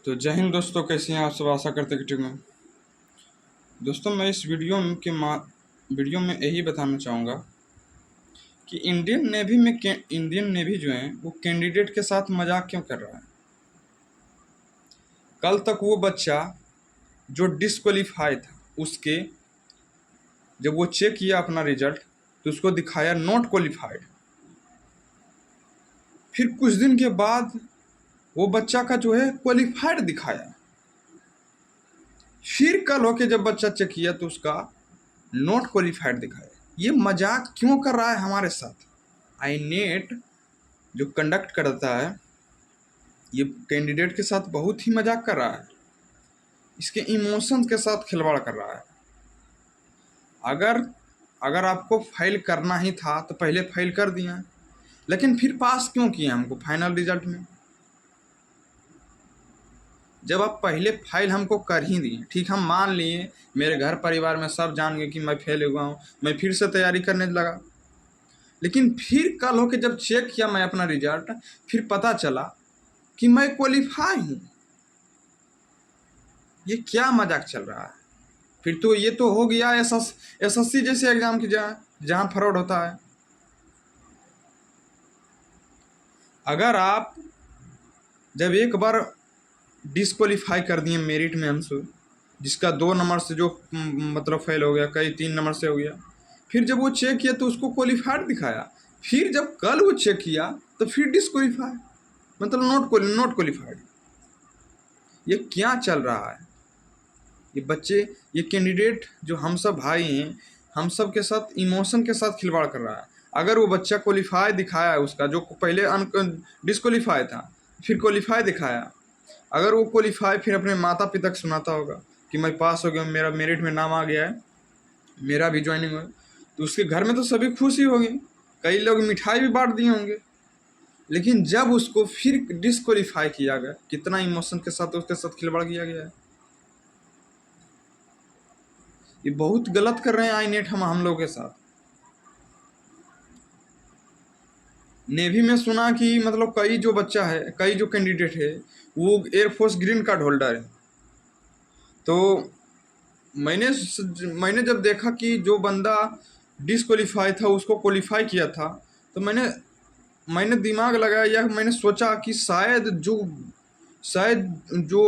तो जय हिंद दोस्तों, कैसे हैं आप सब। आशा करते हैं कि ठीक हैं। दोस्तों, मैं इस वीडियो में यही बताना चाहूँगा कि इंडियन नेवी जो है वो कैंडिडेट के साथ मजाक क्यों कर रहा है। कल तक वो बच्चा जो डिसक्वालीफाई था, उसके जब वो चेक किया अपना रिजल्ट तो उसको दिखाया नॉट क्वालिफाइड। फिर कुछ दिन के बाद वो बच्चा का जो है क्वालिफाइड दिखाया। फिर कल होके जब बच्चा चेक किया तो उसका नॉट क्वालिफाइड दिखाया। ये मजाक क्यों कर रहा है हमारे साथ। आई नेट जो कंडक्ट करता है ये कैंडिडेट के साथ बहुत ही मजाक कर रहा है, इसके इमोशंस के साथ खिलवाड़ कर रहा है। अगर अगर आपको फाइल करना ही था तो पहले फाइल कर दिया, लेकिन फिर पास क्यों किया हमको फाइनल रिजल्ट में। जब आप पहले फाइल हमको कर ही दिए, ठीक, हम मान लिए, मेरे घर परिवार में सब जान गए कि मैं फेल हुआ हूँ, मैं फिर से तैयारी करने लगा। लेकिन फिर कल होके जब चेक किया मैं अपना रिजल्ट, फिर पता चला कि मैं क्वालिफाई हूँ। ये क्या मजाक चल रहा है। फिर तो ये तो हो गया एसएससी जैसे एग्जाम की जहाँ फ्रॉड होता है। अगर आप जब एक बार डिसक्वालीफाई कर दिए मेरिट में हमसे, जिसका 2 नंबर से जो मतलब फेल हो गया, कई 3 नंबर से हो गया, फिर जब वो चेक किया तो उसको क्वालिफाइड दिखाया। फिर जब कल वो चेक किया तो फिर डिसक्वालीफाई, मतलब नॉट क्वालिफाइड। ये क्या चल रहा है। ये बच्चे, ये कैंडिडेट जो हम सब भाई हैं, हम सब के साथ इमोशन के साथ खिलवाड़ कर रहा है। अगर वो बच्चा क्वालिफाई दिखाया है, उसका जो पहले डिसक्वालीफाई था फिर क्वालिफाई दिखाया, अगर वो क्वालिफाई फिर अपने माता पिता को सुनाता होगा कि मैं पास हो गया, मेरा मेरिट में नाम आ गया है, मेरा भी ज्वाइनिंग हो, तो उसके घर में तो सभी खुशी होगी, कई लोग मिठाई भी बांट दिए होंगे। लेकिन जब उसको फिर डिसक्वालीफाई किया गया, कितना इमोशन के साथ उसके साथ खिलवाड़ किया गया है। ये बहुत गलत कर रहे हैं आई नेट हम लोग के साथ। नेवी में सुना कि मतलब कई जो बच्चा है, कई जो कैंडिडेट है वो एयरफोर्स ग्रीन कार्ड होल्डर है। तो मैंने मैंने जब देखा कि जो बंदा डिसक्वालीफाई था उसको क्वालिफाई किया था, तो मैंने मैंने दिमाग लगाया या मैंने सोचा कि शायद जो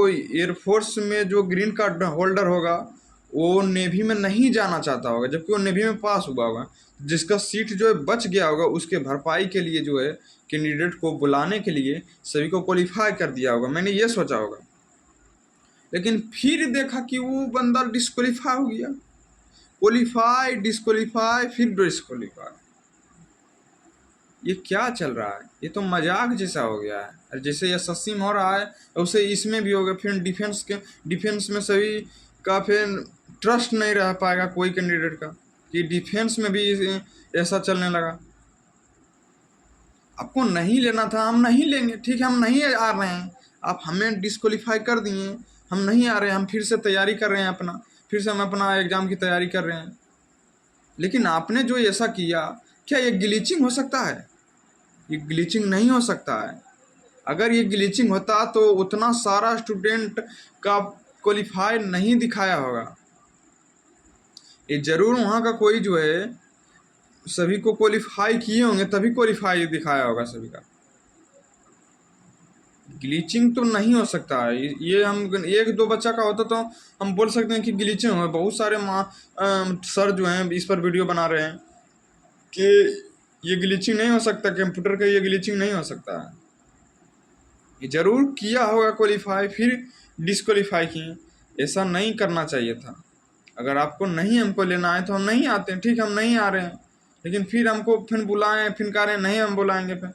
एयरफोर्स में जो ग्रीन कार्ड होल्डर होगा वो नेवी में नहीं जाना चाहता होगा, जबकि वो नेवी में पास हुआ होगा। जिसका सीट जो है बच गया होगा, उसके भरपाई के लिए जो है कैंडिडेट को बुलाने के लिए सभी को क्वालिफाई कर दिया होगा, मैंने ये सोचा होगा। लेकिन फिर देखा कि वो बंदा डिस्क्वालीफाई हो गया। क्वालिफाई, डिस्क्वालीफाई, फिर डिस्क्वालीफाई। ये क्या चल रहा है। ये तो मजाक जैसा हो गया है। और जैसे एसएससी में हो रहा है उसे इसमें भी होगा। फिर डिफेंस में सभी का फिर ट्रस्ट नहीं रह पाएगा कोई कैंडिडेट का, कि डिफेंस में भी ऐसा चलने लगा। आपको नहीं लेना था, हम नहीं लेंगे, ठीक है, हम नहीं आ रहे हैं, आप हमें डिस्क्वालीफाई कर दिए, हम नहीं आ रहे हैं, हम फिर से तैयारी कर रहे हैं अपना, फिर से हम अपना एग्ज़ाम की तैयारी कर रहे हैं। लेकिन आपने जो ऐसा किया, क्या ये ग्लिचिंग हो सकता है। ये ग्लिचिंग नहीं हो सकता है। अगर ये ग्लिचिंग होता तो उतना सारा स्टूडेंट का क्वालिफाई नहीं दिखाया होगा। ये जरूर वहाँ का कोई जो है सभी को क्वालिफाई किए होंगे, तभी क्वालिफाई दिखाया होगा सभी का। ग्लिचिंग तो नहीं हो सकता है। ये हम एक दो बच्चा का होता तो हम बोल सकते हैं कि ग्लिचिंग हो। बहुत सारे सर जो हैं इस पर वीडियो बना रहे हैं कि ये ग्लिचिंग नहीं हो सकता, कंप्यूटर का ये ग्लिचिंग नहीं हो सकता है। ये जरूर किया होगा क्वालिफाई, फिर डिसक्वालीफाई किए। ऐसा नहीं करना चाहिए था। अगर आपको नहीं हमको लेना है तो हम नहीं आते हैं, ठीक, हम नहीं आ रहे हैं, लेकिन फिर हमको फिर बुलाएं, फिर कह रहे हैं नहीं हम बुलाएंगे। फिर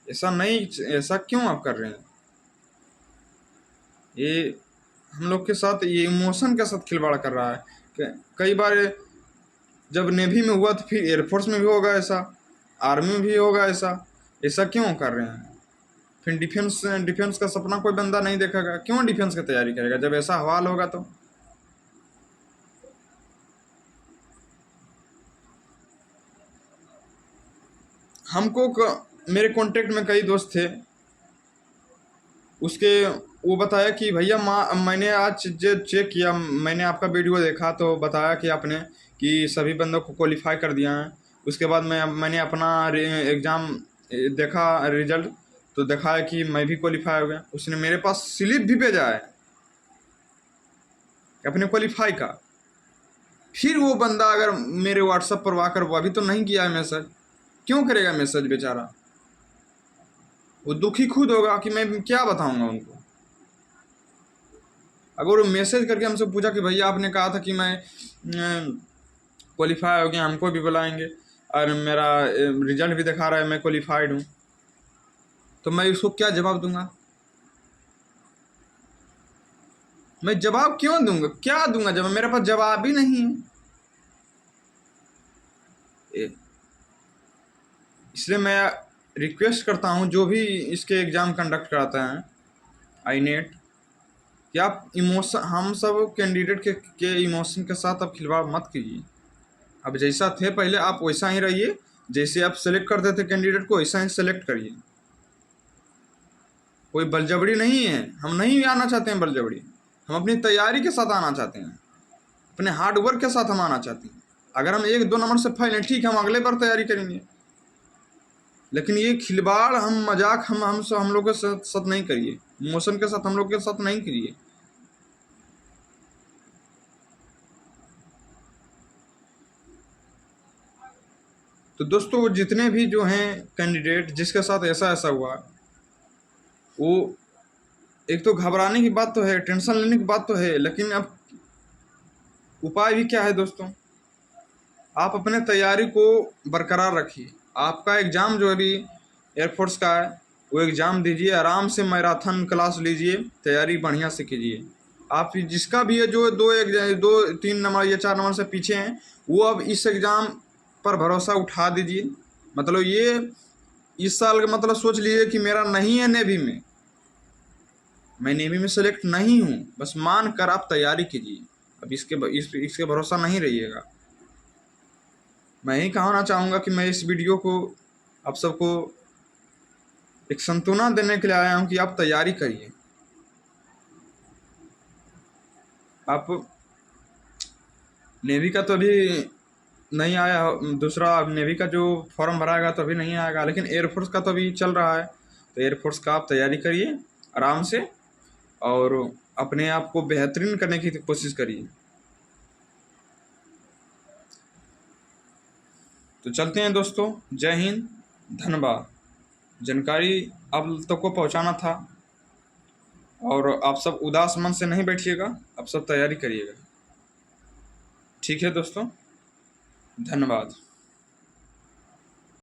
ऐसा नहीं, ऐसा क्यों आप कर रहे हैं। ये हम लोग के साथ ये इमोशन के साथ खिलवाड़ कर रहा है। कई बार जब नेवी में हुआ तो फिर एयरफोर्स में भी होगा ऐसा, आर्मी में भी होगा ऐसा। ऐसा क्यों कर रहे हैं। फिर डिफेंस का सपना कोई बंदा नहीं देखेगा, क्यों डिफेंस की तैयारी करेगा जब ऐसा हवाल होगा। तो मेरे कांटेक्ट में कई दोस्त थे, उसके वो बताया कि भैया मैंने आज जो चेक किया, मैंने आपका वीडियो देखा तो बताया कि आपने कि सभी बंदों को क्वालिफाई कर दिया है। उसके बाद मैंने अपना एग्ज़ाम देखा रिजल्ट, तो देखा है कि मैं भी क्वालिफाई हो गया। उसने मेरे पास स्लिप भी भेजा है अपने क्वालिफाई का। फिर वो बंदा अगर मेरे व्हाट्सएप पर आकर, वो अभी तो नहीं किया है मैसेज, क्यों करेगा मैसेज बेचारा? वो दुखी खुद होगा कि मैं क्या बताऊंगा उनको। अगर वो मैसेज करके हमसे पूछा कि भैया आपने कहा था कि मैं क्वालिफाई हो गया, हमको भी बुलाएंगे और मेरा रिजल्ट भी दिखा रहा है मैं क्वालिफाइड हूँ, तो मैं उसको क्या जवाब दूंगा? मैं जवाब क्यों दूंगा, क्या दूंगा जब मेरे पास जवाब ही नहीं है? इसलिए मैं रिक्वेस्ट करता हूँ जो भी इसके एग्ज़ाम कंडक्ट कराते हैं आईनेट, कि आप इमोशन, हम सब कैंडिडेट के इमोशन के साथ आप खिलवाड़ मत कीजिए। अब जैसा थे पहले आप वैसा ही रहिए, जैसे आप सेलेक्ट करते थे कैंडिडेट को वैसा ही सेलेक्ट करिए। कोई बलजबड़ी नहीं है, हम नहीं आना चाहते हैं बलजबड़ी, हम अपनी तैयारी के साथ आना चाहते हैं, अपने हार्ड वर्क के साथ हम आना चाहते हैं। अगर हम 1-2 नंबर से फेल हैं, ठीक है, हम अगले बार तैयारी करेंगे, लेकिन ये खिलवाड़, हम मजाक हम लोग के साथ नहीं करिए, इमोशन के साथ हम लोग के साथ नहीं करिए। तो दोस्तों, वो जितने भी जो हैं कैंडिडेट जिसके साथ ऐसा ऐसा हुआ, वो एक तो घबराने की बात तो है, टेंशन लेने की बात तो है, लेकिन अब उपाय भी क्या है दोस्तों? आप अपने तैयारी को बरकरार रखिए। आपका एग्ज़ाम जो अभी एयरफोर्स का है, वो एग्ज़ाम दीजिए, आराम से मैराथन क्लास लीजिए, तैयारी बढ़िया से कीजिए। आप जिसका भी है जो 2-3 नंबर या 4 नंबर से पीछे हैं, वो अब इस एग्ज़ाम पर भरोसा उठा दीजिए। मतलब ये इस साल का मतलब सोच लीजिए कि मेरा नहीं है नेवी में, मैं नेवी में सेलेक्ट नहीं हूँ, बस मान कर आप तैयारी कीजिए। अब इसके भरोसा नहीं रहिएगा। मैं यही कहना चाहूँगा कि मैं इस वीडियो को आप सबको एक संतुना देने के लिए आया हूँ कि आप तैयारी करिए। आप नेवी का तो अभी नहीं आया, दूसरा नेवी का जो फॉर्म भराएगा तो अभी नहीं आएगा, लेकिन एयरफोर्स का तो अभी चल रहा है। तो एयरफोर्स का आप तैयारी करिए आराम से, और अपने आप को बेहतरीन करने की कोशिश करिए। तो चलते हैं दोस्तों, जय हिंद, धन्यवाद। जानकारी आप तक को पहुंचाना था, और आप सब उदास मन से नहीं बैठिएगा, आप सब तैयारी करिएगा। ठीक है दोस्तों, धन्यवाद।